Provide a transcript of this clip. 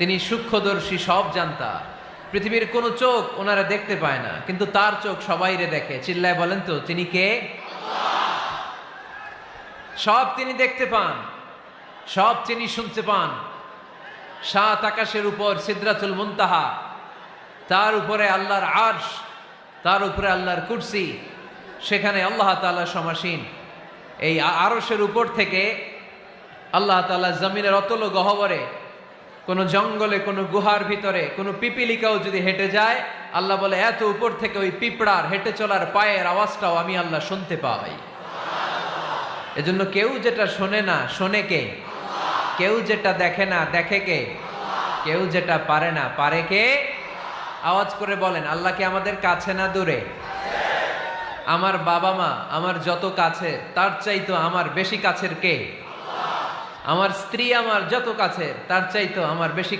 তিনি সূক্ষ্মদর্শী, সব জানতা। পৃথিবীর কোনো চোখ ওনারা দেখতে পায় না, কিন্তু তার চোখ সবাইরে দেখে। চিল্লায় বলেন তো তিনি কে? সব তিনি দেখতে পান, সব তিনি শুনতে পান। সাত আকাশের উপর সিদরাতুল মুনতাহা, তার উপরে আল্লাহর আরশ, তার উপরে আল্লাহর কুরসি, সেখানে আল্লাহ তাআলা সমাসীন। এই আরশের উপর থেকে আল্লাহ তাআলা জমিনের অতল গহ্বরে, কোনো জঙ্গলে, কোনো গুহার ভিতরে কোনো পিপিলিকাও যদি হেঁটে যায়, আল্লাহ বলে এত উপর থেকে ওই পিঁপড়ার হেঁটে চলার পায়ের আওয়াজটাও আমি আল্লাহ শুনতে পাই। এজন্য কেউ যেটা শোনে না শোনে কে? কেউ যেটা দেখে না দেখে কে? কেউ যেটা পারে না পারে কে? আওয়াজ করে বলেন, আল্লাহ কি আমাদের কাছে না দূরে? আমার বাবা মা আমার যত কাছে, তার চাইতো আমার বেশি কাছের কে? আমার স্ত্রী আমার যত কাছের, তার চাইতো আমার বেশি